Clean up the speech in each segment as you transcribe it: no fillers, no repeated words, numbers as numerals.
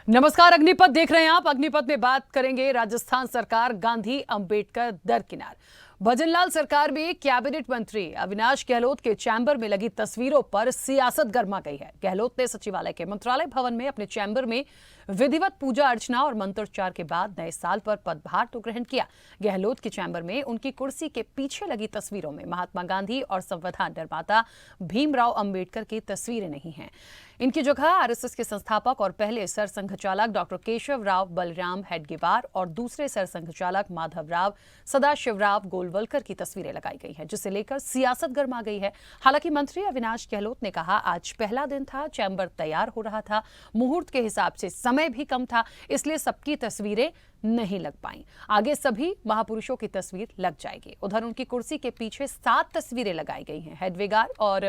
नमस्कार, अग्निपथ देख रहे हैं आप। अग्निपथ में बात करेंगे राजस्थान सरकार गांधी अंबेडकर दरकिनार। भजनलाल सरकार में कैबिनेट मंत्री अविनाश गहलोत के चैम्बर में लगी तस्वीरों पर सियासत गर्मा गई है। गहलोत ने सचिवालय के मंत्रालय भवन में अपने चैम्बर में विधिवत पूजा अर्चना और मंत्रोच्चार के बाद नए साल पर पदभार तो ग्रहण किया। गहलोत के चैम्बर में उनकी कुर्सी के पीछे लगी तस्वीरों में महात्मा गांधी और संविधान निर्माता भीमराव अंबेडकर की तस्वीरें नहीं हैं। इनकी जगह आरएसएस के संस्थापक और पहले सरसंघचालक डॉक्टर केशव राव बलराम हेडगेवार और दूसरे सरसंघचालक माधवराव सदाशिवराव गोलवलकर की तस्वीरें लगाई गई हैं, जिसे लेकर सियासत गर्मा गई है। हालांकि मंत्री अविनाश गहलोत ने कहा, आज पहला दिन था, चैम्बर तैयार हो रहा था, मुहूर्त के हिसाब से समय भी कम था, इसलिए सबकी तस्वीरें नहीं लग पाई। आगे सभी महापुरुषों की तस्वीर लग जाएगी। उधर उनकी कुर्सी के पीछे 7 तस्वीरें लगाई गई हैं। हेडगेवार और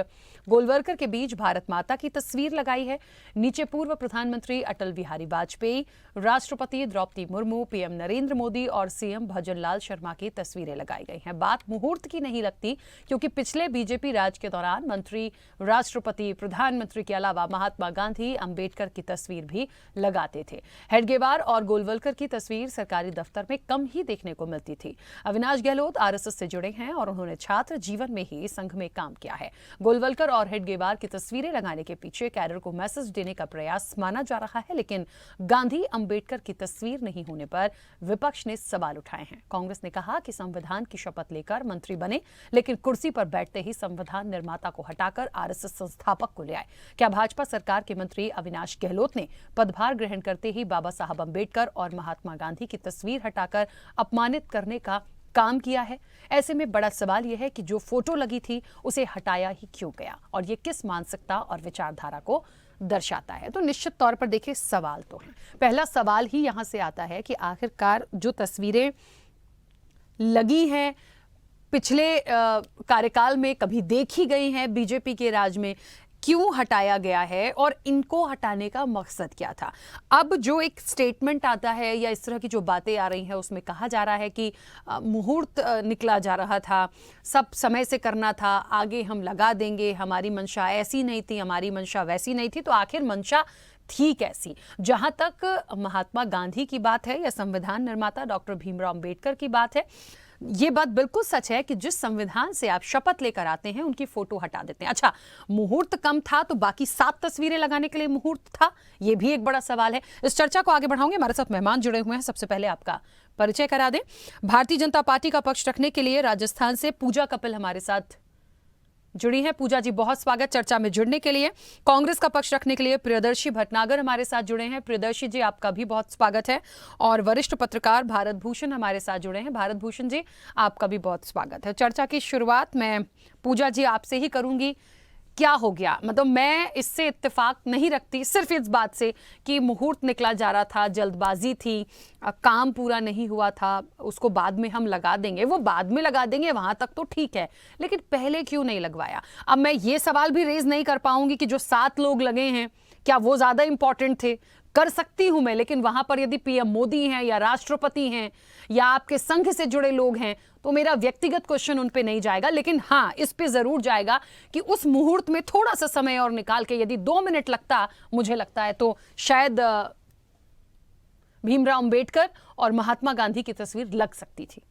गोलवलकर के बीच भारत माता की तस्वीर लगाई है। नीचे पूर्व प्रधानमंत्री अटल बिहारी वाजपेयी, राष्ट्रपति द्रौपदी मुर्मू, पीएम नरेंद्र मोदी और सीएम भजनलाल शर्मा की तस्वीरें लगाई गई हैं। बात मुहूर्त की नहीं लगती, क्योंकि पिछले बीजेपी राज के दौरान मंत्री राष्ट्रपति प्रधानमंत्री के अलावा महात्मा गांधी अंबेडकर की तस्वीर भी लगाते थे। हेडगेवार और गोलवलकर की तस्वीर सरकारी दफ्तर में कम ही देखने को मिलती थी। अविनाश गहलोत आरएसएस से जुड़े हैं और उन्होंने छात्र जीवन में ही संघ में काम किया है। गोलवलकर और हेडगेवार की तस्वीरें लगाने के पीछे कैडर को मैसेज देने का प्रयास माना जा रहा है, लेकिन गांधी अंबेडकर की तस्वीर नहीं होने पर विपक्ष ने सवाल उठाए हैं। कांग्रेस ने कहा कि संविधान की शपथ लेकर मंत्री बने, लेकिन कुर्सी पर बैठते ही संविधान निर्माता को हटाकर आरएसएस संस्थापक को ले आए। क्या भाजपा सरकार के मंत्री अविनाश गहलोत ने पदभार ग्रहण करते ही बाबा साहब अंबेडकर और महात्मा गांधी की तस्वीर हटाकर अपमानित करने का काम किया है? ऐसे में बड़ा सवाल यह है कि जो फोटो लगी थी उसे हटाया ही क्यों गया, और ये किस मानसिकता और विचारधारा को दर्शाता है? तो निश्चित तौर पर देखिए, सवाल तो है। पहला सवाल ही यहां से आता है कि आखिरकार जो तस्वीरें लगी हैं पिछले कार्यकाल में कभी देखी गई हैं बीजेपी के राज में, क्यों हटाया गया है और इनको हटाने का मकसद क्या था? अब जो एक स्टेटमेंट आता है या इस तरह की जो बातें आ रही हैं, उसमें कहा जा रहा है कि मुहूर्त निकला जा रहा था, सब समय से करना था, आगे हम लगा देंगे, हमारी मंशा ऐसी नहीं थी, हमारी मंशा वैसी नहीं थी। तो आखिर मंशा थी कैसी? जहां तक महात्मा गांधी की बात है या संविधान निर्माता डॉक्टर भीमराव अंबेडकर की बात है, ये बात बिल्कुल सच है कि जिस संविधान से आप शपथ लेकर आते हैं उनकी फोटो हटा देते हैं। अच्छा, मुहूर्त कम था तो बाकी 7 तस्वीरें लगाने के लिए मुहूर्त था? ये भी एक बड़ा सवाल है। इस चर्चा को आगे बढ़ाऊंगे। हमारे साथ मेहमान जुड़े हुए हैं। सबसे पहले आपका परिचय करा दें। भारतीय जनता पार्टी का पक्ष रखने के लिए राजस्थान से पूजा कपिल हमारे साथ जुड़ी हैं। पूजा जी, बहुत स्वागत चर्चा में जुड़ने के लिए। कांग्रेस का पक्ष रखने के लिए प्रियदर्शी भटनागर हमारे साथ जुड़े हैं। प्रियदर्शी जी, आपका भी बहुत स्वागत है। और वरिष्ठ पत्रकार भारत भूषण हमारे साथ जुड़े हैं। भारत भूषण जी, आपका भी बहुत स्वागत है। चर्चा की शुरुआत मैं पूजा जी आपसे ही करूंगी। क्या हो गया? मतलब मैं इससे इत्तेफाक नहीं रखती सिर्फ इस बात से कि मुहूर्त निकला जा रहा था, जल्दबाजी थी, काम पूरा नहीं हुआ था, उसको बाद में हम लगा देंगे। वो बाद में लगा देंगे वहां तक तो ठीक है, लेकिन पहले क्यों नहीं लगवाया? अब मैं ये सवाल भी रेज नहीं कर पाऊंगी कि जो 7 लोग लगे हैं, क्या वो ज्यादा इंपॉर्टेंट थे? कर सकती हूं मैं, लेकिन वहां पर यदि पीएम मोदी हैं या राष्ट्रपति हैं या आपके संघ से जुड़े लोग हैं, तो मेरा व्यक्तिगत क्वेश्चन उन पे नहीं जाएगा। लेकिन हाँ, इस पे जरूर जाएगा कि उस मुहूर्त में थोड़ा सा समय और निकाल के यदि 2 मिनट लगता, मुझे लगता है, तो शायद भीमराव अंबेडकर और महात्मा गांधी की तस्वीर लग सकती थी।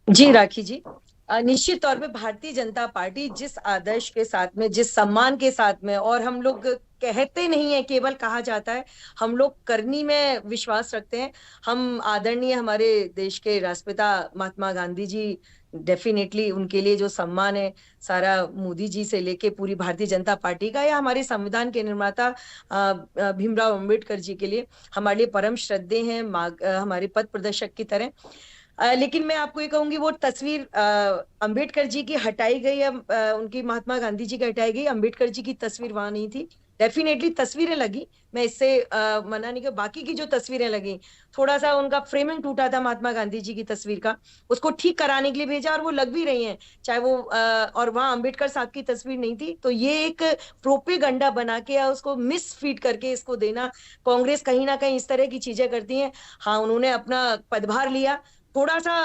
जी राखी जी, निश्चित तौर पे भारतीय जनता पार्टी जिस आदर्श के साथ में, जिस सम्मान के साथ में, और हम लोग कहते नहीं है, केवल कहा जाता है, हम लोग करनी में विश्वास रखते हैं। हम आदरणीय हमारे देश के राष्ट्रपिता महात्मा गांधी जी, डेफिनेटली उनके लिए जो सम्मान है सारा मोदी जी से लेके पूरी भारतीय जनता पार्टी का, या हमारे संविधान के निर्माता भीमराव अंबेडकर जी के लिए हमारे लिए परम श्रद्धेय हैं, हमारे पथ प्रदर्शक की तरह। लेकिन मैं आपको ये कहूंगी, वो तस्वीर अंबेडकर जी की हटाई गई, उनकी महात्मा गांधी जी की हटाई गई, अंबेडकर जी की तस्वीर वहां नहीं थी। डेफिनेटली तस्वीरें लगी, मैं इससे मना नहीं कर। बाकी की जो तस्वीरें लगी, थोड़ा सा उनका फ्रेमिंग टूटा था महात्मा गांधी जी की तस्वीर का, उसको ठीक कराने के लिए भेजा और वो लग भी रही हैं, चाहे वो और वहां अंबेडकर साहब की तस्वीर नहीं थी। तो ये एक प्रोपेगंडा बना के या उसको मिसफीड करके इसको देना, कांग्रेस कहीं ना कहीं इस तरह की चीजें करती है। हाँ, उन्होंने अपना पदभार लिया, थोड़ा सा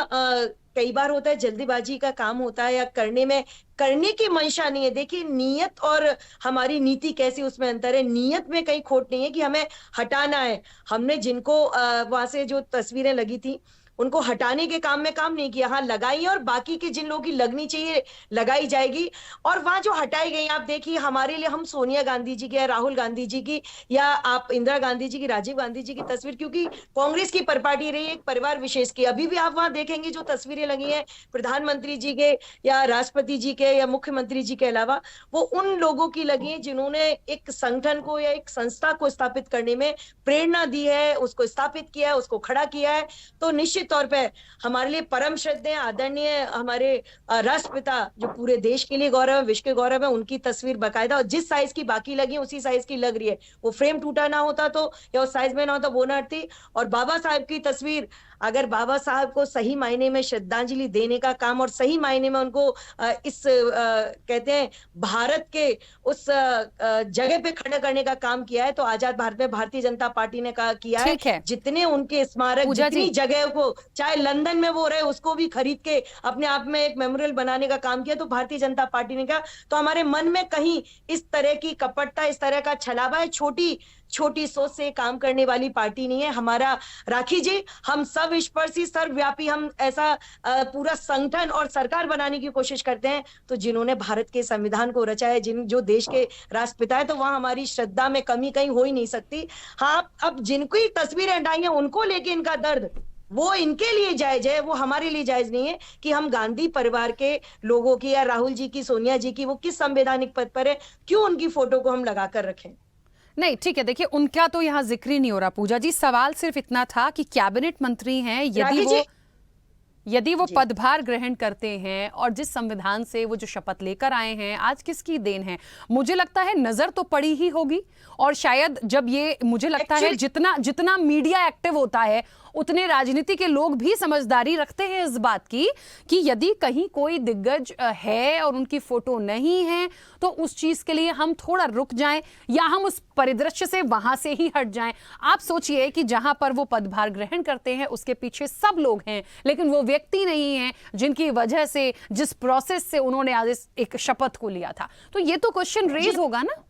कई बार होता है जल्दीबाजी का काम होता है, या करने की मंशा नहीं है। देखिए, नीयत और हमारी नीति कैसी, उसमें अंतर है। नीयत में कहीं खोट नहीं है कि हमें हटाना है। हमने जिनको वहां से जो तस्वीरें लगी थी उनको हटाने के काम में काम नहीं किया, हाँ लगाई है, और बाकी के जिन लोगों की लगनी चाहिए लगाई जाएगी। और वहां जो हटाई गई, आप देखिए, हमारे लिए हम सोनिया गांधी जी की या राहुल गांधी जी की या आप इंदिरा गांधी जी की, राजीव गांधी जी की तस्वीर, क्योंकि कांग्रेस की परिपाटी रही है, एक परिवार विशेष की। अभी भी आप वहां देखेंगे जो तस्वीरें लगी हैं प्रधानमंत्री जी के या राष्ट्रपति जी के या मुख्यमंत्री जी के अलावा, वो उन लोगों की लगी है जिन्होंने एक संगठन को या एक संस्था को स्थापित करने में प्रेरणा दी है, उसको स्थापित किया है, उसको खड़ा किया है। तो निश्चित तौर पे हमारे लिए परम श्रद्धेय आदरणीय हमारे राष्ट्रपिता, जो पूरे देश के लिए गौरव है, विश्व के गौरव है, उनकी तस्वीर बाकायदा, और जिस साइज की बाकी लगी उसी साइज की लग रही है। वो फ्रेम टूटा ना होता तो, या उस साइज में ना होता, वो ना हटती। और बाबा साहब की तस्वीर, अगर बाबा साहब को सही मायने में श्रद्धांजलि देने का काम और सही मायने में उनको कहते हैं भारत के उस जगह पे खड़ा करने का काम किया है, तो आजाद भारत में भारतीय जनता पार्टी ने किया है। ठीक है जितने उनके स्मारक, पूजा जितनी जी। जगह को, चाहे लंदन में वो रहे, उसको भी खरीद के अपने आप में एक मेमोरियल बनाने का काम किया, तो भारतीय जनता पार्टी ने किया। तो हमारे मन में कहीं इस तरह की कपटता, इस तरह का छलावा है। छोटी छोटी सोच से काम करने वाली पार्टी नहीं है हमारा। राखी जी, हम सब स्पर्शी, सर्वव्यापी, हम ऐसा पूरा संगठन और सरकार बनाने की कोशिश करते हैं। तो जिन्होंने भारत के संविधान को रचा है, जो देश के राष्ट्रपिता है, तो वहां हमारी श्रद्धा में कमी कहीं हो ही नहीं सकती। हाँ, अब जिनको तस्वीरें हटाई हैं उनको लेके इनका दर्द, वो इनके लिए जायज है, वो हमारे लिए जायज नहीं है कि हम गांधी परिवार के लोगों की या राहुल जी की, सोनिया जी की, वो किस संवैधानिक पद पर है, क्यों उनकी फोटो को हम लगा कर रखें। नहीं ठीक है, देखिए उनका तो यहाँ जिक्र ही नहीं हो रहा पूजा जी। सवाल सिर्फ इतना था कि कैबिनेट मंत्री हैं, राखी जी, यदि वो जी पदभार ग्रहण करते हैं और जिस संविधान से वो जो शपथ लेकर आए हैं, आज किसकी देन है? मुझे लगता है नजर तो पड़ी ही होगी। और शायद जब ये, मुझे लगता है जितना जितना मीडिया एक्टिव होता है उतने राजनीति के लोग भी समझदारी रखते हैं इस बात की कि यदि कहीं कोई दिग्गज है और उनकी फोटो नहीं है तो उस चीज के लिए हम थोड़ा रुक जाएं या हम उस परिदृश्य से वहां से ही हट जाएं। आप सोचिए कि जहां पर वो पदभार ग्रहण करते हैं उसके पीछे सब लोग हैं, लेकिन वो व्यक्ति नहीं है जिनकी वजह से, जिस प्रोसेस से उन्होंने आज एक शपथ को लिया था। तो ये तो क्वेश्चन रेज होगा ना।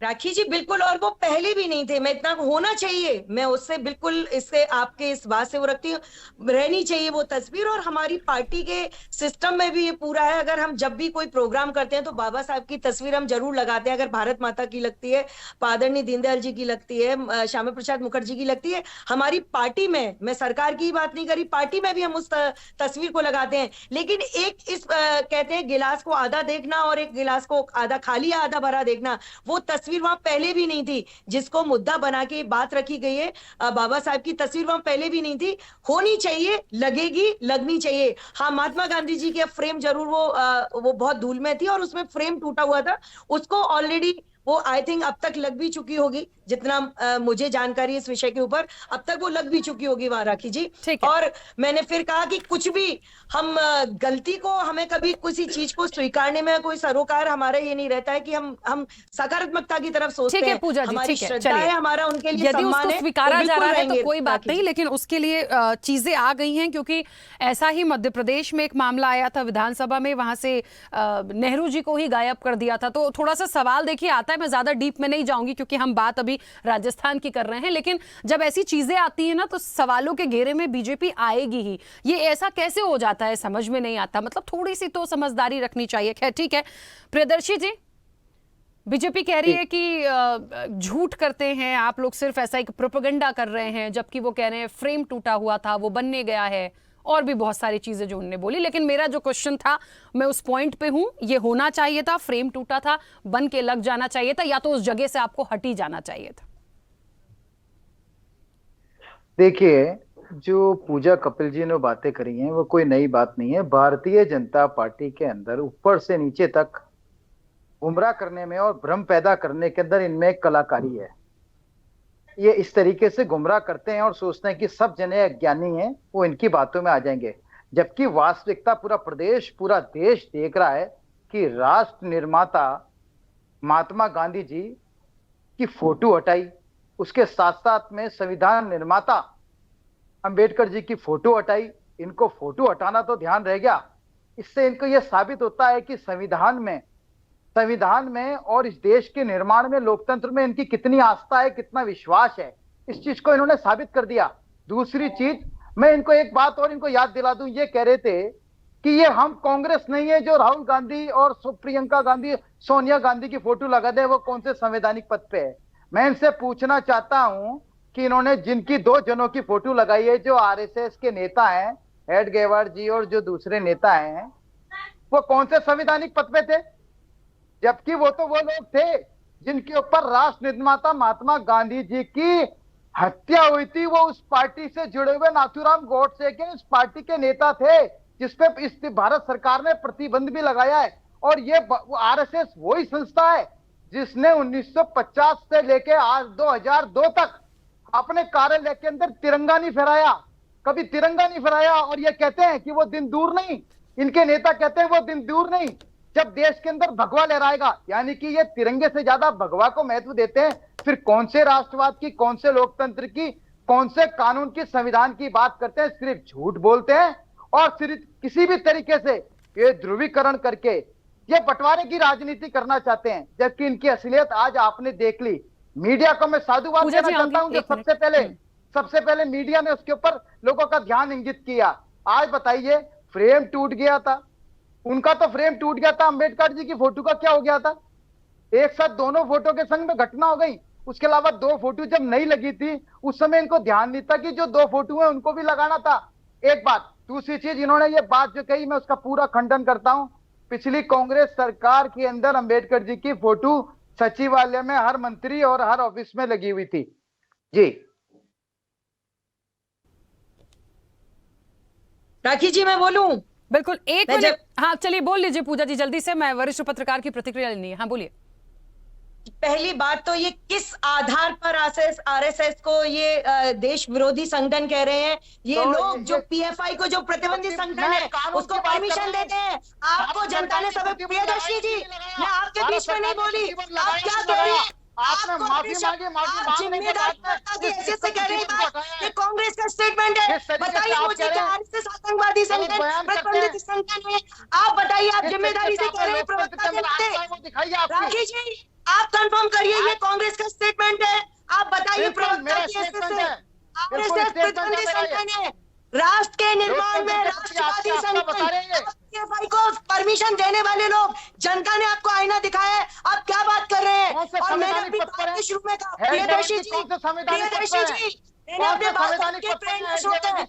राखी जी, बिल्कुल। और वो पहले भी नहीं थे, मैं इतना होना चाहिए, मैं उससे बिल्कुल, इससे आपके इस बात से वो रखती हूँ, रहनी चाहिए वो तस्वीर। और हमारी पार्टी के सिस्टम में भी ये पूरा है, अगर हम जब भी कोई प्रोग्राम करते हैं तो बाबा साहब की तस्वीर हम जरूर लगाते हैं। अगर भारत माता की लगती है, आदरणीय दीनदयाल जी की लगती है, श्यामा प्रसाद मुखर्जी की लगती है, हमारी पार्टी में, मैं सरकार की बात नहीं करी, पार्टी में भी हम उस तस्वीर को लगाते हैं। लेकिन एक इस कहते हैं गिलास को आधा देखना और एक गिलास को आधा खाली या आधा भरा देखना, वो तस्वीर वहां पहले भी नहीं थी। जिसको मुद्दा बना के बात रखी गई है, बाबा साहब की तस्वीर वहां पहले भी नहीं थी। होनी चाहिए, लगेगी, लगनी चाहिए। हाँ, महात्मा गांधी जी की फ्रेम जरूर वो बहुत धूल में थी और उसमें फ्रेम टूटा हुआ था, उसको ऑलरेडी वो आई थिंक अब तक लग भी चुकी होगी, जितना मुझे जानकारी इस विषय के ऊपर, अब तक वो लग भी चुकी होगी वहां, राखी जी। और मैंने फिर कहा कि कुछ भी हम गलती को, हमें कभी किसी चीज को स्वीकारने में कोई सरोकार हमारा ये नहीं रहता है कि हम सकारात्मकता की तरफ सोचते हैं। पूजा जी, हमारी ठीक है, श्रद्धा है, हमारा उनके लिए यदि सम्मान उसको है, स्वीकारा जा रहा है तो कोई बात राखी नहीं, लेकिन उसके लिए चीजें आ गई हैं, क्योंकि ऐसा ही मध्य प्रदेश में एक मामला आया था विधानसभा में, वहां से नेहरू जी को ही गायब कर दिया था। तो थोड़ा सा सवाल देखिए आता है, मैं ज्यादा डीप में नहीं जाऊंगी क्योंकि हम बात अभी राजस्थान की कर रहे हैं, लेकिन जब ऐसी चीजें आती हैं ना तो सवालों के घेरे में बीजेपी आएगी ही। ये ऐसा कैसे हो जाता है समझ में नहीं आता, मतलब थोड़ी सी तो समझदारी रखनी चाहिए। खैर ठीक है, प्रियदर्शी जी, बीजेपी कह रही है कि झूठ करते हैं आप लोग, सिर्फ ऐसा एक प्रोपेगेंडा कर रहे हैं, जबकि वो कह रहे हैं फ्रेम टूटा हुआ था, वो बनने गया है, और भी बहुत सारी चीजें जो उन्होंने बोली। लेकिन मेरा जो क्वेश्चन था, मैं उस पॉइंट पे हूं, ये होना चाहिए था, फ्रेम टूटा था, बन के लग जाना चाहिए था, या तो उस जगह से आपको हटी जाना चाहिए था। देखिए, जो पूजा कपिल जी ने बातें करी हैं वो कोई नई बात नहीं है। भारतीय जनता पार्टी के अंदर ऊपर से नीचे तक गुमराह करने में और भ्रम पैदा करने के अंदर इनमें एक कलाकारी है। ये इस तरीके से गुमराह करते हैं और सोचते हैं कि सब जने अज्ञानी हैं, वो इनकी बातों में आ जाएंगे, जबकि वास्तविकता पूरा प्रदेश, पूरा देश देख रहा है कि राष्ट्र निर्माता महात्मा गांधी जी की फोटो हटाई, उसके साथ साथ में संविधान निर्माता अंबेडकर जी की फोटो हटाई, इनको फोटो हटाना तो ध्यान रह गया। इससे इनको यह साबित होता है कि संविधान में और इस देश के निर्माण में, लोकतंत्र में इनकी कितनी आस्था है, कितना विश्वास है। इस चीज को इन्होंने साबित कर दिया। दूसरी चीज, मैं इनको एक बात और इनको याद दिला दूं, ये कह रहे थे कि ये हम कांग्रेस नहीं है जो राहुल गांधी और प्रियंका गांधी, सोनिया गांधी की फोटो लगा दे, वो कौन से संवैधानिक पद पे है। मैं इनसे पूछना चाहता हूं कि इन्होंने जिनकी 2 जनों की फोटो लगाई है, जो आरएसएस के नेता हैं, हेडगेवार जी और जो दूसरे नेता हैं, वो कौन से संवैधानिक पद पे थे? जबकि वो तो वो लोग थे जिनके ऊपर राष्ट्र निर्माता महात्मा गांधी जी की हत्या हुई थी। वो उस पार्टी से जुड़े हुए नाथूराम गोडसे के उस पार्टी के नेता थे जिसपे इस भारत सरकार ने प्रतिबंध भी लगाया है। और ये आरएसएस वही संस्था है जिसने 1950 से लेके आज 2002 तक अपने कार्यालय के अंदर तिरंगा नहीं फहराया, कभी तिरंगा नहीं फहराया। और ये कहते हैं कि वो दिन दूर नहीं, इनके नेता कहते हैं वो दिन दूर नहीं जब देश के अंदर भगवा लहराएगा। यानी कि ये तिरंगे से ज्यादा भगवा को महत्व देते हैं। फिर कौन से राष्ट्रवाद की, कौन से लोकतंत्र की, कौन से कानून की, संविधान की बात करते हैं? सिर्फ झूठ बोलते हैं और सिर्फ किसी भी तरीके से ये ध्रुवीकरण करके ये बंटवारे की राजनीति करना चाहते हैं। जबकि इनकी असलियत आज आपने देख ली। मीडिया को मैं साधुवाद देना चाहता हूं, जो सबसे पहले मीडिया ने उसके ऊपर लोगों का ध्यान इंगित किया। आज बताइए, फ्रेम टूट गया था, उनका तो फ्रेम टूट गया था, अंबेडकर जी की फोटो का क्या हो गया था? एक साथ दोनों फोटो के संग में घटना हो गई। उसके अलावा 2 फोटो जब नहीं लगी थी उस समय इनको ध्यान नहीं था कि जो 2 फोटो है उनको भी लगाना था। एक बात। दूसरी चीज, इन्होंने ये बात जो कही मैं उसका पूरा खंडन करता हूं। पिछली कांग्रेस सरकार के अंदर अंबेडकर जी की फोटो सचिवालय में हर मंत्री और हर ऑफिस में लगी हुई थी। जी राखी जी, मैं बोलूं? बिल्कुल, 1 मिनट। हाँ चलिए बोल लीजिए पूजा जी जल्दी से, मैं वरिष्ठ पत्रकार की प्रतिक्रिया लेनी है। हाँ बोलिए। पहली बात तो ये किस आधार पर आरएसएस को ये देश विरोधी संगठन कह रहे हैं? ये तो लोग जो पीएफआई को जो प्रतिबंधित संगठन है उसको परमिशन देते हैं। आपको जनता ने सब, प्रियदर्शी जी मैं आपके बीच में नहीं बोली, आप क्या कह रहे हैं? आपने माफी मांगी, ऐसे से कह रहे हैं ये कांग्रेस का स्टेटमेंट है। बताइए मुझे क्या आरएसएस आतंकवादी संगठन, प्रतिबंधित संगठन है? आप बताइए, आप जिम्मेदारी से कह रहे हैं प्रवक्ता के नाते। राखी जी आप कंफर्म करिए ये कांग्रेस का स्टेटमेंट है। आप बताइए प्रवक्ता की हैसियत से, आरएसएस प्रतिबंधित संगठन है। राष्ट्र के निर्माण में राष्ट्रवादी संगठन पीएफआई को परमिशन देने वाले लोग, जनता ने आपको आईना दिखाया है, आप क्या बात कर रहे हैं? और मैंने अपनी बात के शुरू में कहा, प्रियदर्शी जी मैंने अपने बात के प्रेरणा होते हैं,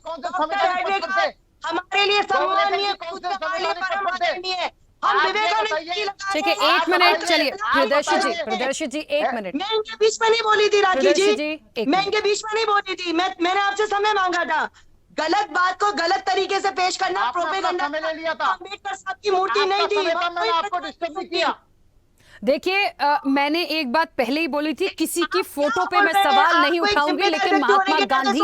हमारे लिए सम्मानीय परमादरणीय है। हम विवेकानंद। ठीक है, 1 मिनट। चलिए प्रियदर्शी जी 1 मिनट। मैं इनके बीच में नहीं बोली थी राखी जी, मैं इनके बीच में नहीं बोली थी। मैंने आपसे समय मांगा था। गलत बात को गलत तरीके से पेश करना प्रोपेगेंडा ले लिया था। अम्बेडकर साहब की मूर्ति नहीं थी, मैंने आपको डिस्टर्ब नहीं किया। देखिए मैंने एक बात पहले ही बोली थी, किसी की फोटो पे मैं सवाल नहीं उठाऊंगी, लेकिन महात्मा गांधी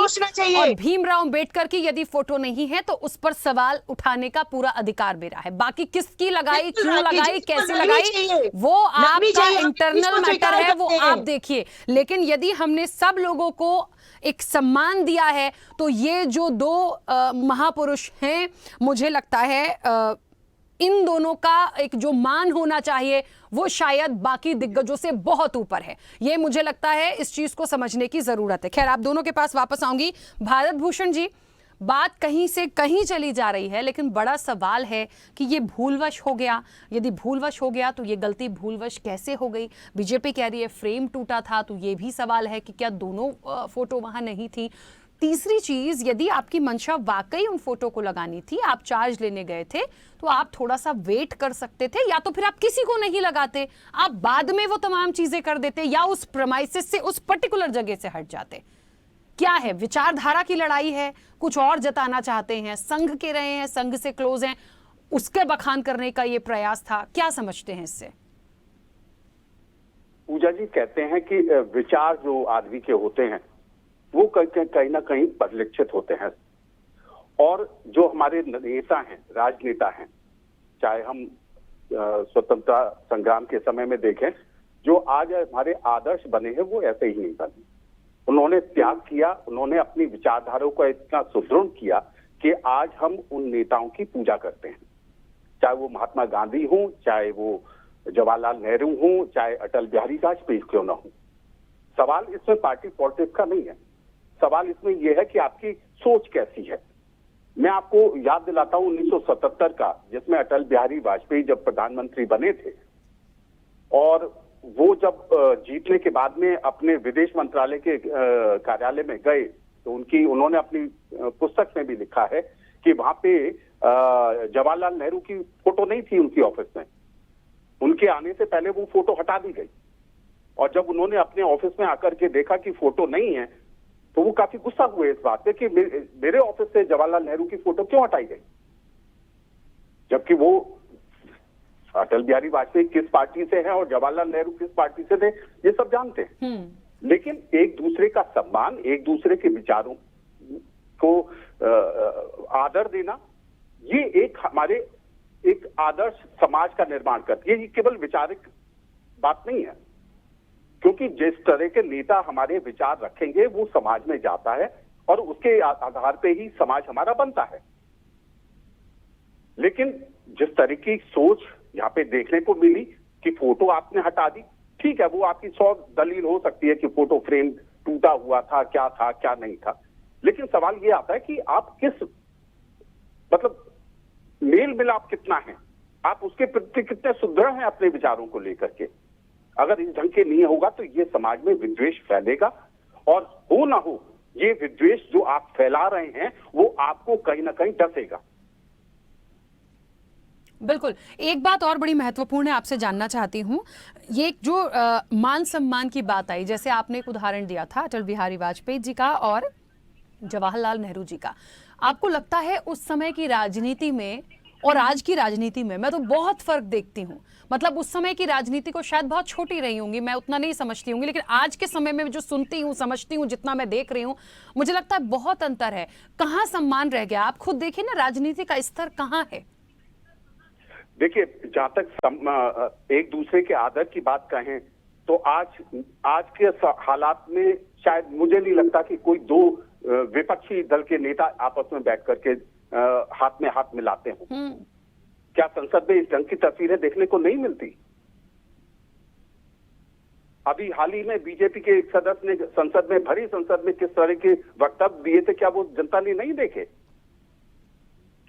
और भीमराव अंबेडकर की यदि फोटो नहीं है तो उस पर सवाल उठाने का पूरा अधिकार मेरा है। बाकी किसकी लगाई, क्यों लगाई, कैसे लगाई, वो आपका इंटरनल मैटर है, वो आप देखिए। लेकिन यदि हमने सब लोगों को एक सम्मान दिया है तो ये जो 2 महापुरुष हैं, मुझे लगता है इन दोनों का एक जो मान होना चाहिए वो शायद बाकी दिग्गजों से बहुत ऊपर है। ये मुझे लगता है इस चीज को समझने की जरूरत है। खैर आप दोनों के पास वापस आऊंगी। भारत भूषण जी, बात कहीं से कहीं चली जा रही है, लेकिन बड़ा सवाल है कि ये भूलवश हो गया। यदि भूलवश हो गया तो ये गलती भूलवश कैसे हो गई? बीजेपी कह रही है फ्रेम टूटा था, तो ये भी सवाल है कि क्या दोनों फोटो वहां नहीं थी? तीसरी चीज, यदि आपकी मंशा वाकई उन फोटो को लगानी थी, आप चार्ज लेने गए थे, तो आप थोड़ा सा वेट कर सकते थे, या तो फिर आप किसी को नहीं लगाते, आप बाद में वो तमाम चीजें कर देते, या उस प्रेमाइसिस से उस पर्टिकुलर जगह से हट जाते। क्या है, विचारधारा की लड़ाई है, कुछ और जताना चाहते हैं, संघ के रहे हैं, संघ से क्लोज हैं, उसके बखान करने का ये प्रयास था? क्या समझते हैं इससे? पूजा जी कहते हैं कि विचार जो आदमी के होते हैं वो कहीं ना कहीं परिलक्षित होते हैं, और जो हमारे नेता हैं, राजनेता हैं, चाहे हम स्वतंत्रता संग्राम के समय में देखें, जो आज हमारे आदर्श बने हैं वो ऐसे ही नहीं बने। उन्होंने त्याग किया, उन्होंने अपनी विचारधारा को इतना सुदृढ़ किया कि आज हम उन नेताओं की पूजा करते हैं, चाहे वो महात्मा गांधी हों, चाहे वो जवाहरलाल नेहरू हों, चाहे अटल बिहारी वाजपेयी क्यों ना हो। सवाल इसमें पार्टी पॉलिटिक्स का नहीं है, सवाल इसमें यह है कि आपकी सोच कैसी है। मैं आपको याद दिलाता हूं 1977 का, जिसमें अटल बिहारी वाजपेयी जब प्रधानमंत्री बने थे और वो जब जीतने के बाद में अपने विदेश मंत्रालय के कार्यालय में गए तो उन्होंने अपनी पुस्तक में भी लिखा है कि वहां पे जवाहरलाल नेहरू की फोटो नहीं थी उनकी ऑफिस में। उनके आने से पहले वो फोटो हटा दी गई और जब उन्होंने अपने ऑफिस में आकर के देखा कि फोटो नहीं है तो वो काफी गुस्सा हुए इस बात पे कि मेरे ऑफिस से जवाहरलाल नेहरू की फोटो क्यों हटाई गई, जबकि वो अटल बिहारी वाजपेयी किस पार्टी से हैं और जवाहरलाल नेहरू किस पार्टी से थे ये सब जानते हैं। लेकिन एक दूसरे का सम्मान, एक दूसरे के विचारों को आदर देना, ये एक हमारे एक आदर्श समाज का निर्माण करती है। ये केवल विचारिक बात नहीं है, क्योंकि जिस तरह के नेता हमारे विचार रखेंगे वो समाज में जाता है और उसके आधार पे ही समाज हमारा बनता है। लेकिन जिस तरह की सोच यहाँ पे देखने को मिली कि फोटो आपने हटा दी, ठीक है, वो आपकी 100 दलील हो सकती है कि फोटो फ्रेम टूटा हुआ था क्या नहीं था, लेकिन सवाल ये आता है कि आप किस मतलब मेल मिलाप कितना है, आप उसके प्रति कितने सुदृढ़ हैं अपने विचारों को लेकर के। अगर इस ढंग के नहीं होगा तो ये समाज में विद्वेष फैलेगा और हो ना हो ये विद्वेष जो आप फैला रहे हैं वो आपको कहीं ना कहीं डसेगा। बिल्कुल। एक बात और बड़ी महत्वपूर्ण है, आपसे जानना चाहती हूँ, ये जो मान सम्मान की बात आई, जैसे आपने एक उदाहरण दिया था अटल बिहारी वाजपेयी जी का और जवाहरलाल नेहरू जी का, आपको लगता है उस समय की राजनीति में और आज की राजनीति में मैं तो बहुत फर्क देखती हूँ। मतलब उस समय की राजनीति को शायद बहुत छोटी रही होंगी, मैं उतना नहीं समझती होंगी, लेकिन आज के समय में जो सुनती हूँ, समझती हूँ, जितना मैं देख रही हूँ, मुझे लगता है बहुत अंतर है। कहाँ सम्मान रह गया? आप खुद देखिए ना, राजनीति का स्तर कहाँ है। देखिए, जहां तक एक दूसरे के आदर की बात कहें तो आज के हालात में शायद मुझे नहीं लगता कि कोई दो विपक्षी दल के नेता आपस में बैठ करके हाथ में हाथ मिलाते हों। क्या संसद में इस ढंग की तस्वीरें देखने को नहीं मिलती? अभी हाल ही में बीजेपी के एक सदस्य ने संसद में, भरी संसद में किस तरह के वक्तव्य दिए थे, क्या वो जनता ने नहीं देखे?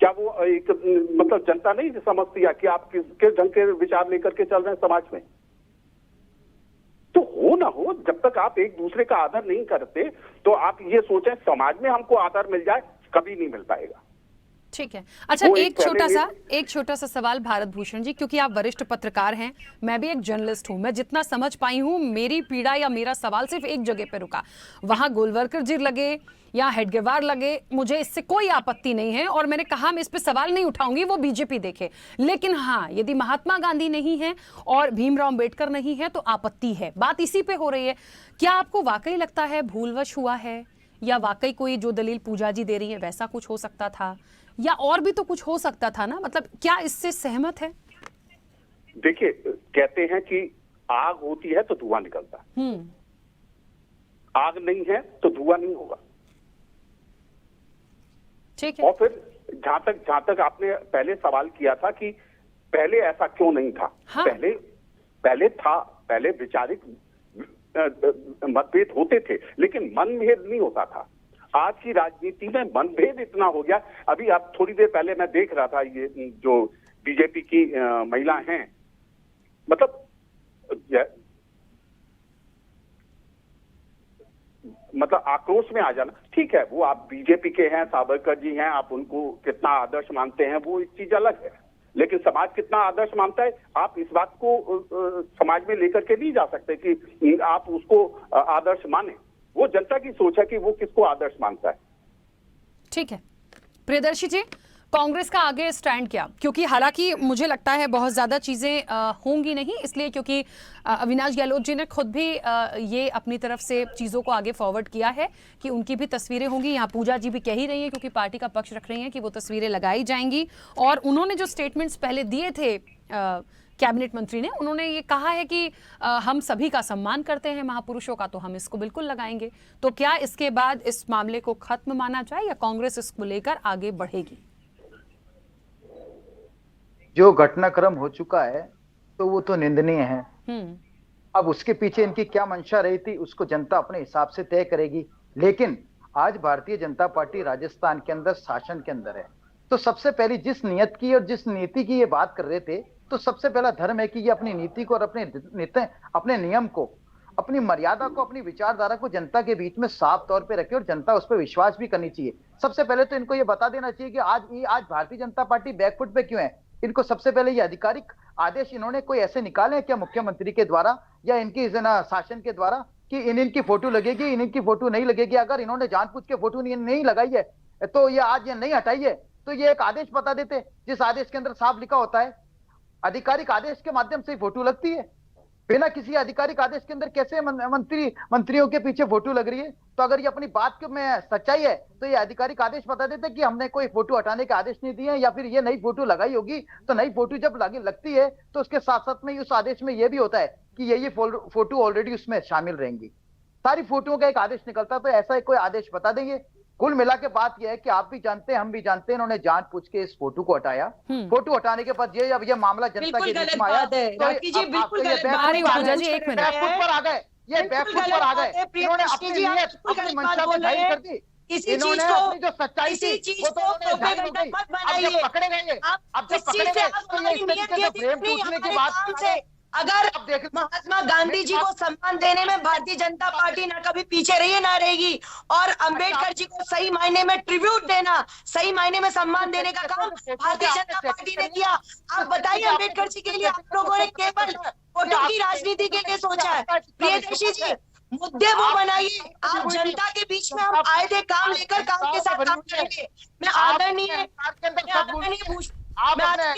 क्या वो एक मतलब जनता नहीं समझती है कि आप किस ढंग के विचार लेकर के चल रहे हैं समाज में? तो हो ना हो, जब तक आप एक दूसरे का आदर नहीं करते तो आप ये सोचें समाज में हमको आदर मिल जाए, कभी नहीं मिल पाएगा। ठीक है। अच्छा, एक छोटा सा सवाल भारत भूषण जी, क्योंकि आप वरिष्ठ पत्रकार हैं, मैं भी एक जर्नलिस्ट हूं, मैं जितना समझ पाई हूं, मेरी पीड़ा या मेरा सवाल सिर्फ एक जगह पे रुका, वहां गोलवलकर जी लगे या हेडगेवार लगे, मुझे इससे कोई आपत्ति नहीं है और मैंने कहा मैं इस पे सवाल नहीं उठाऊंगी, वो बीजेपी देखे। लेकिन हाँ, यदि महात्मा गांधी नहीं है और भीमराव अंबेडकर नहीं है तो आपत्ति है। बात इसी पे हो रही है। क्या आपको वाकई लगता है भूलवश हुआ है, या वाकई कोई जो दलील पूजा जी दे रही है वैसा कुछ हो सकता था, या और भी तो कुछ हो सकता था ना? मतलब क्या इससे सहमत है? देखिए, कहते हैं कि आग होती है तो धुआं निकलता है, आग नहीं है तो धुआं नहीं होगा। ठीक है। और फिर जहां तक आपने पहले सवाल किया था कि पहले ऐसा क्यों नहीं था। हाँ। पहले विचारिक मतभेद होते थे, लेकिन मनभेद नहीं होता था। आज की राजनीति में मनभेद इतना हो गया। अभी आप थोड़ी देर पहले मैं देख रहा था, ये जो बीजेपी की महिला हैं, मतलब आक्रोश में आ जाना, ठीक है, वो आप बीजेपी के हैं, सावरकर जी हैं, आप उनको कितना आदर्श मानते हैं वो एक चीज अलग है, लेकिन समाज कितना आदर्श मानता है, आप इस बात को समाज में लेकर के नहीं जा सकते कि आप उसको आदर्श माने। वो जनता की सोच है कि वो किसको आदर्श मानता है। ठीक है। प्रियदर्शी जी, कांग्रेस का आगे स्टैंड क्या? क्योंकि हालांकि मुझे लगता है बहुत ज्यादा चीजें होंगी नहीं, इसलिए क्योंकि अविनाश गहलोत जी ने खुद भी ये अपनी तरफ से चीजों को आगे फॉरवर्ड किया है कि उनकी भी तस्वीरें होंगी। यहाँ पूजा जी भी कह ही रही हैं, क्योंकि पार्टी का पक्ष रख रही हैं कि वो तस्वीरें लगाई जाएंगी। और उन्होंने जो स्टेटमेंट्स पहले दिए थे कैबिनेट मंत्री ने, उन्होंने ये कहा है कि हम सभी का सम्मान करते हैं महापुरुषों का, तो हम इसको बिल्कुल लगाएंगे। तो क्या इसके बाद इस मामले को खत्म माना जाए या कांग्रेस इसको लेकर आगे बढ़ेगी? जो घटनाक्रम हो चुका है तो वो तो निंदनीय है। अब उसके पीछे इनकी क्या मंशा रही थी उसको जनता अपने हिसाब से तय करेगी। लेकिन आज भारतीय जनता पार्टी राजस्थान के अंदर शासन के अंदर है, तो सबसे पहली जिस नियत की और जिस नीति की ये बात कर रहे थे, तो सबसे पहला धर्म है कि ये अपनी नीति को और अपने नियम को, अपनी मर्यादा को, अपनी विचारधारा को जनता के बीच में साफ तौर पे रखे और जनता उस पर विश्वास भी करनी चाहिए। सबसे पहले तो इनको ये बता देना चाहिए कि आज भारतीय जनता पार्टी बैकफुट पे क्यों है। इनको सबसे पहले ये आधिकारिक आदेश इन्होंने कोई ऐसे निकाले हैं क्या मुख्यमंत्री के द्वारा या इनकी शासन के द्वारा कि इनकी फोटो लगेगी, इनकी फोटो नहीं लगेगी? अगर इन्होंने जानबूझ के फोटो नहीं लगाई है तो ये आज ये नहीं हटाई है, तो ये एक आदेश बता देते जिस आदेश के अंदर साफ लिखा होता है आधिकारिक आदेश के माध्यम से फोटो लगती है। बिना किसी आधिकारिक आदेश के अंदर कैसे मंत्रियों के पीछे फोटो लग रही है? तो अगर ये अपनी बात में सच्चाई है तो ये आधिकारिक आदेश बता देते कि हमने कोई फोटो हटाने के आदेश नहीं दिए, या फिर ये नई फोटो लगाई होगी। तो नई फोटो जब लगती है तो उसके साथ साथ में उस आदेश में ये भी होता है कि ये फोटो ऑलरेडी उसमें शामिल रहेंगी। सारी फोटोओं का एक आदेश निकलता है, तो ऐसा कोई आदेश बता देंगे। कुल मिला के बात यह है कि आप भी जानते हैं, हम भी जानते हैं, इन्होंने जानबूझ के इस फोटो को हटाया। फोटो हटाने के बाद अब ये मामला जनता के बीच में आया, बैकफुट पर आ गए, ये बैकफुट पर आ गए। इन्होंने अपनी नियत, अपनी मंशा में ढाई कर दी। इन्होंने अपनी जो सच्चाई थी वो तो पकड़े गए। अब जब पकड़े गए तो ये इस तरीके से फ्रेम टूटने की बात। अगर महात्मा गांधी जी को सम्मान देने में भारतीय जनता पार्टी ना कभी पीछे रही है ना रहेगी, और अंबेडकर जी को सही मायने में ट्रिब्यूट देना, सही मायने में सम्मान देने का काम भारतीय जनता पार्टी ने किया। आप बताइए, अंबेडकर जी के लिए आप लोगों ने केवल फोटो की राजनीति के लिए सोचा है? प्रियदर्शी जी, मुद्दे वो बनाइए। आप जनता के बीच में हम आए थे काम लेकर, काम के साथ काम करेंगे। मैं आदरणीय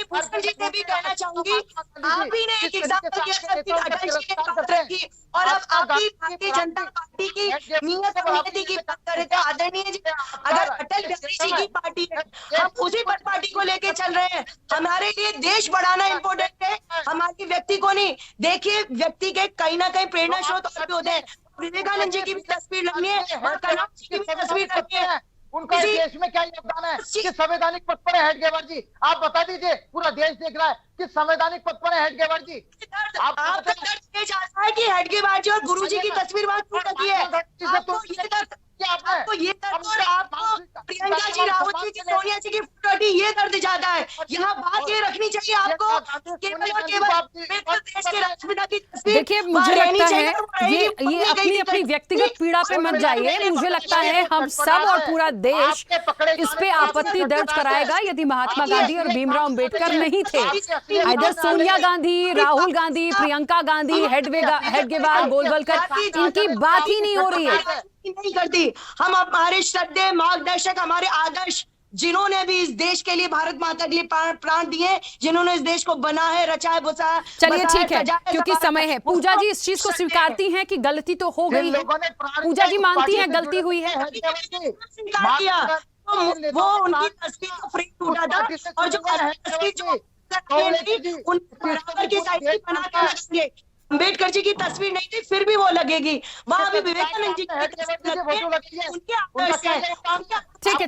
भूषण जी से भी कहना चाहूंगी, आप ही ने एक एग्जाम्पल दिया अटल जी ने बात रखी, और अब आपकी भारतीय जनता पार्टी की नियत और नीति की बात कर रहे थे। आदरणीय जी, अगर अटल बिहारी जी की पार्टी है, हम उसी पर पार्टी को लेके चल रहे हैं। हमारे लिए देश बढ़ाना इम्पोर्टेंट है, हमारी व्यक्ति को नहीं। देखिए, व्यक्ति के कहीं ना कहीं प्रेरणा स्रोत और भी होते हैं। विवेकानंद जी की भी तस्वीर लगनी है और कलाम जी की भी तस्वीर लगनी है। उनका देश में क्या योगदान है कि संवैधानिक पद पर है हेडगेवार जी? आप बता दीजिए, पूरा देश देख रहा है कि संवैधानिक पद पर है हेडगेवार जी। आपका दर्द ये चाहता है कि हेडगेवार जी और गुरु जी की तस्वीर वहां क्यों लगी है? आपको ये दर्द और आपको प्रियंका जी, राहुल जी की, सोनिया जी की फोटो, ये दर्द ज्यादा है। यहाँ बात ये रखनी चाहिए आपको केवल और केवल देश के राष्ट्रपिता की तस्वीर। देखिए, मुझे लगता है ये अपनी अपनी व्यक्तिगत पीड़ा पे मत जाइए। मुझे लगता है हम सब और पूरा देश इस पे आपत्ति दर्ज कराएगा यदि महात्मा गांधी और भीमराव अंबेडकर नहीं थे। इधर सोनिया गांधी, राहुल गांधी, प्रियंका गांधी, हेडगेवार, गोलवलकर, इनकी बात ही नहीं हो रही है। नहीं करती। हम हमारे श्रद्धेय मार्गदर्शक, हमारे आदर्श, जिन्होंने भी इस देश के लिए, भारत माता के लिए प्राण दिए, जिन्होंने इस देश को बना है, रचा है, बसाया। चलिए ठीक है, क्योंकि समय है। पूजा जी इस चीज को स्वीकारती हैं कि गलती तो हो गई है? पूजा जी मानती हैं गलती हुई है? वो उनकी तस्वीर का फ्रेम टूटा था, और जो तस्वीर जो बराबर की साइड की बना के रखेंगे। अंबेडकर जी की तस्वीर नहीं थी, फिर भी वो लगेगी। वहां भी विवेकानंद जी की तस्वीर लगती है, उनके आदर्श है। ठीक है,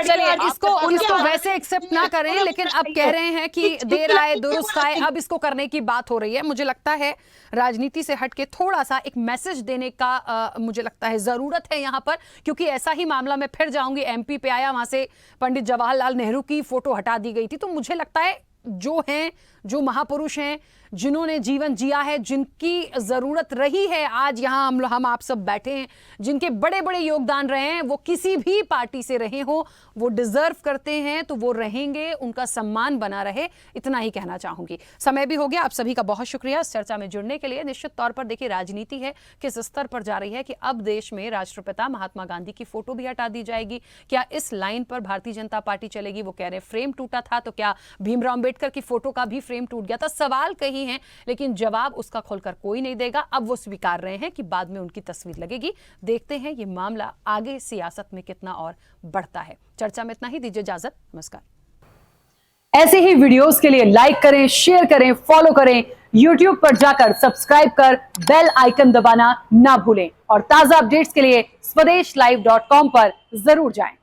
चलिए इसको वैसे एक्सेप्ट ना करें, लेकिन अब कह रहे हैं कि देर आए दुरुस्त आए, अब इसको करने की बात हो रही है। मुझे लगता है राजनीति से हट के थोड़ा सा एक मैसेज देने का मुझे लगता है जरूरत है यहाँ पर, क्योंकि ऐसा ही मामला मैं फिर जाऊंगी, एमपी पे आया, वहां से पंडित जवाहरलाल नेहरू की फोटो हटा दी गई थी। तो मुझे लगता है जो महापुरुष हैं, जिन्होंने जीवन जिया है, जिनकी जरूरत रही है, आज यहाँ हम आप सब बैठे हैं, जिनके बड़े बड़े योगदान रहे हैं, वो किसी भी पार्टी से रहे हो, वो डिजर्व करते हैं, तो वो रहेंगे, उनका सम्मान बना रहे। इतना ही कहना चाहूंगी। समय भी हो गया। आप सभी का बहुत शुक्रिया इस चर्चा में जुड़ने के लिए। निश्चित तौर पर देखिए, राजनीति है किस स्तर पर जा रही है कि अब देश में राष्ट्रपिता महात्मा गांधी की फोटो भी हटा दी जाएगी। क्या इस लाइन पर भारतीय जनता पार्टी चलेगी? वो कह रहे हैं फ्रेम टूटा था, तो क्या भीमराव अंबेडकर की फोटो का भी फ्रेम टूट गया था? सवाल कहीं हैं, लेकिन जवाब उसका खोलकर कोई नहीं देगा। अब वो स्वीकार रहे हैं कि बाद में उनकी तस्वीर लगेगी। देखते हैं ये मामला आगे सियासत में कितना और बढ़ता है। चर्चा में इतना ही, दीजिए इजाजत, नमस्कार। ऐसे ही वीडियोस के लिए लाइक करें, शेयर करें, फॉलो करें। YouTube पर जाकर सब्सक्राइब कर बेल आइकन दबाना ना भूलें और ताजा अपडेट्स के लिए स्वदेशलाइव.com पर जरूर जाएं।